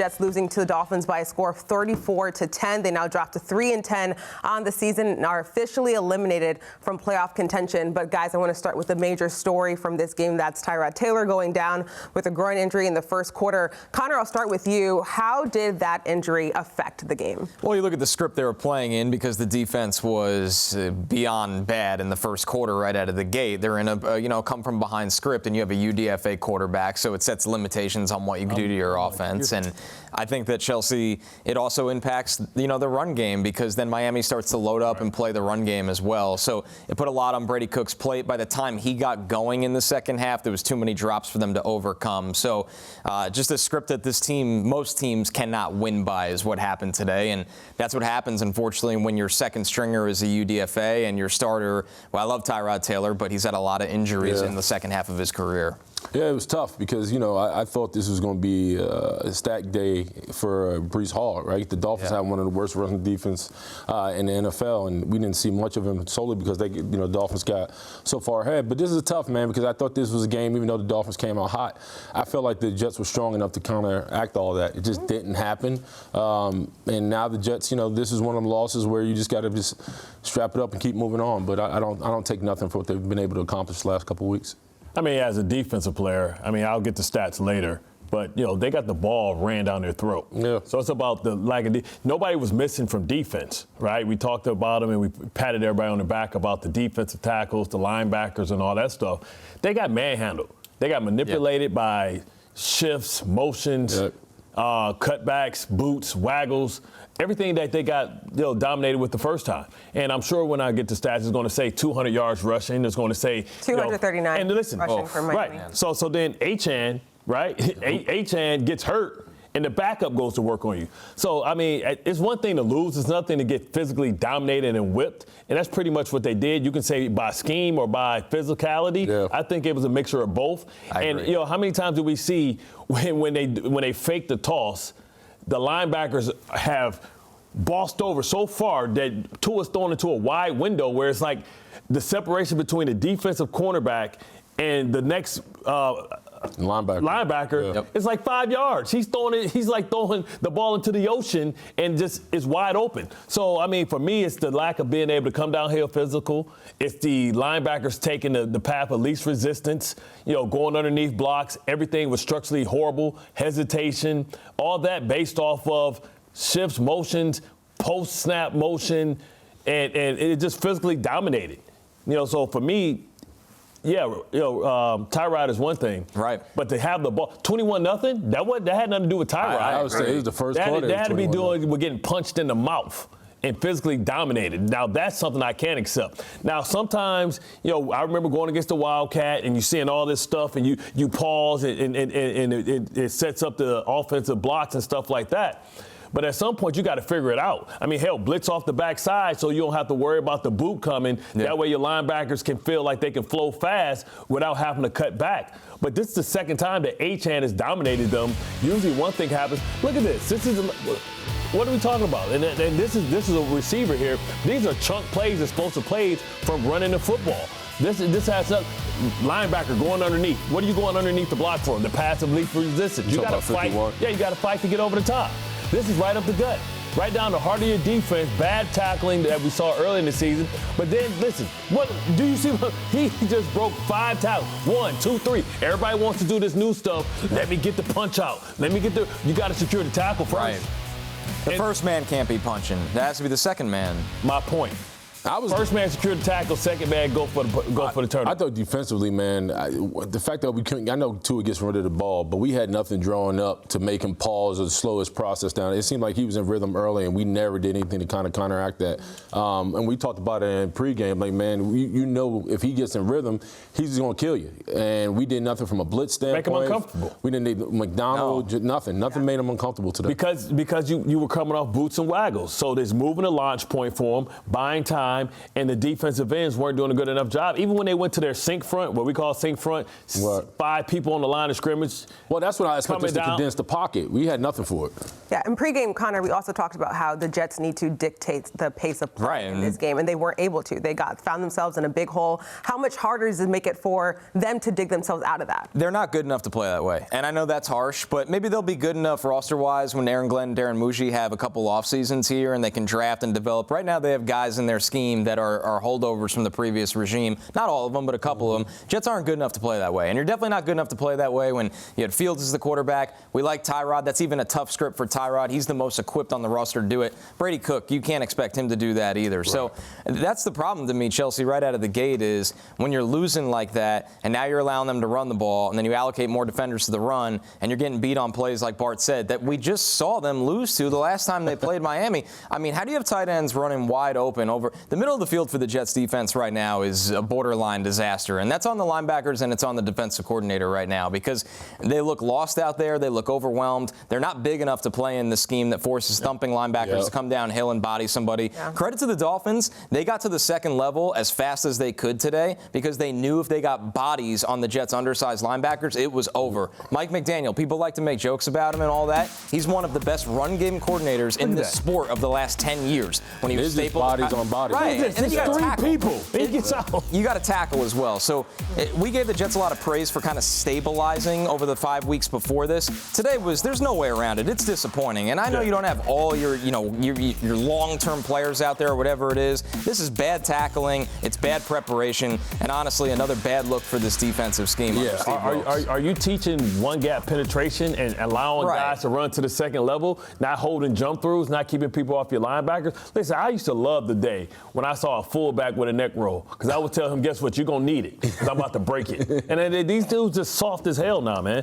Jets losing to the Dolphins by a score of 34-10. They now drop to 3-10 on the season and are officially eliminated from playoff contention. But guys, I want to start with the major story from this game. That's Tyrod Taylor going down with a groin injury in the first quarter. Connor, I'll start with you. How did that injury affect the game? Well, you look at the script they were playing in because the defense was beyond bad in the first quarter right out of the gate. They're in a come from behind script, and you have a UDFA quarterback, so it sets limitations on what you can do to your offense. And I think that Chelsea, it also impacts, the run game, because then Miami starts to load up and play the run game as well. So it put a lot on Brady Cook's plate. By the time he got going in the second half, there was too many drops for them to overcome. So just a script that most teams cannot win by is what happened today. And that's what happens, unfortunately, when your second stringer is a UDFA and your starter, well, I love Tyrod Taylor, but he's had a lot of injuries in the second half of his career. Yeah, it was tough because, I thought this was going to be a stacked day for Breece Hall, right? The Dolphins had one of the worst running defense in the NFL, and we didn't see much of him solely because the Dolphins got so far ahead. But this is tough, man, because I thought this was a game, even though the Dolphins came out hot, I felt like the Jets were strong enough to counteract all that. It just didn't happen. And now the Jets, this is one of them losses where you just got to just strap it up and keep moving on. But I don't take nothing for what they've been able to accomplish the last couple of weeks. I mean, as a defensive player, I'll get the stats later, but, they got the ball ran down their throat. Yeah. So it's about the lack of nobody was missing from defense, right? We talked about them and we patted everybody on the back about the defensive tackles, the linebackers, and all that stuff. They got manhandled. They got manipulated by shifts, motions, cutbacks, boots, waggles, everything that they got dominated with the first time. And I'm sure when I get to stats, it's going to say 200 yards rushing. It's going to say 239 and listen, rushing for Miami. Right. So then Achane, right? Achane gets hurt, and the backup goes to work on you. So, it's one thing to lose. It's another thing to get physically dominated and whipped. And that's pretty much what they did. You can say by scheme or by physicality. Yeah. I think it was a mixture of both. I agree. How many times do we see when they fake the toss, the linebackers have bossed over so far that Tua's thrown into a wide window where it's like the separation between the defensive cornerback and the next linebacker is like 5 yards. He's like throwing the ball into the ocean and just is wide open. So, for me, it's the lack of being able to come downhill physical. It's the linebackers taking the path of least resistance, going underneath blocks. Everything was structurally horrible, hesitation, all that based off of shifts, motions, post-snap motion, and it just physically dominated. So for me, Tyrod is one thing. Right. But to have the ball, 21-0, that had nothing to do with Tyrod. I would say it was the first quarter. That had to be doing with getting punched in the mouth and physically dominated. Now, that's something I can't accept. Now, sometimes, I remember going against the Wildcat and you seeing all this stuff and you pause and it sets up the offensive blocks and stuff like that. But at some point, you got to figure it out. Blitz off the backside so you don't have to worry about the boot coming. Yeah. That way your linebackers can feel like they can flow fast without having to cut back. But this is the second time that Achane has dominated them. Usually one thing happens. Look at this. What are we talking about? And this is a receiver here. These are chunk plays, explosive plays from running the football. This has a linebacker going underneath. What are you going underneath the block for? The pass of least resistance. You got to fight. Yeah, you got to fight to get over the top. This is right up the gut, right down the heart of your defense, bad tackling that we saw early in the season. But then, listen, what do you see? He just broke 5 tackles. 1, 2, 3. Everybody wants to do this new stuff. Let me get the punch out. You got to secure the tackle first. Right. The first man can't be punching. That has to be the second man. My point. First man secure the tackle, second man go for the turnover. I thought defensively, man, the fact that we couldn't, I know Tua gets rid of the ball, but we had nothing drawing up to make him pause or slow his process down. It seemed like he was in rhythm early, and we never did anything to kind of counteract that. And we talked about it in pregame, like, man, if he gets in rhythm, he's just going to kill you. And we did nothing from a blitz standpoint. Make him uncomfortable. We didn't need McDonald, nothing. Nothing made him uncomfortable today. Because you were coming off boots and waggles. So there's moving a launch point for him, buying time. time, and the defensive ends weren't doing a good enough job. Even when they went to their sink front, what we call sink front, 5 people on the line of scrimmage. Well, that's when I expect us to down. condense the pocket. We had nothing for it. Yeah, in pregame, Connor, we also talked about how the Jets need to dictate the pace of play in this game, and they weren't able to. They found themselves in a big hole. How much harder does it make it for them to dig themselves out of that? They're not good enough to play that way. And I know that's harsh, but maybe they'll be good enough roster-wise when Aaron Glenn and Darren Muji have a couple off seasons here and they can draft and develop. Right now they have guys in their scheme that are holdovers from the previous regime. Not all of them, but a couple of them. Jets aren't good enough to play that way. And you're definitely not good enough to play that way when you had Fields as the quarterback. We like Tyrod. That's even a tough script for Tyrod. He's the most equipped on the roster to do it. Brady Cook, you can't expect him to do that either. Right. So that's the problem to me, Chelsea, right out of the gate is when you're losing like that and now you're allowing them to run the ball and then you allocate more defenders to the run and you're getting beat on plays like Bart said that we just saw them lose to the last time they played Miami. I mean, how do you have tight ends running wide open over the middle of the field for the Jets defense right now is a borderline disaster. And that's on the linebackers and it's on the defensive coordinator right now because they look lost out there. They look overwhelmed. They're not big enough to play in the scheme that forces thumping linebackers to come downhill and body somebody. Yeah. Credit to the Dolphins. They got to the second level as fast as they could today because they knew if they got bodies on the Jets' undersized linebackers, it was over. Mike McDaniel, people like to make jokes about him and all that. He's one of the best run game coordinators in the sport of the last 10 years. When he was stapled bodies on bodies. Right. And then you got 3 people. You got to tackle as well. So we gave the Jets a lot of praise for kind of stabilizing over the 5 weeks before this. Today there's no way around it. It's disappointing. And I know you don't have all your long-term players out there or whatever it is. This is bad tackling. It's bad preparation. And honestly, another bad look for this defensive scheme. Yeah. Are you teaching one-gap penetration and allowing guys to run to the second level, not holding jump throughs, not keeping people off your linebackers? Listen, I used to love the day when I saw a fullback with a neck roll because I would tell him, guess what, you're going to need it because I'm about to break it. And these dudes just soft as hell now, man.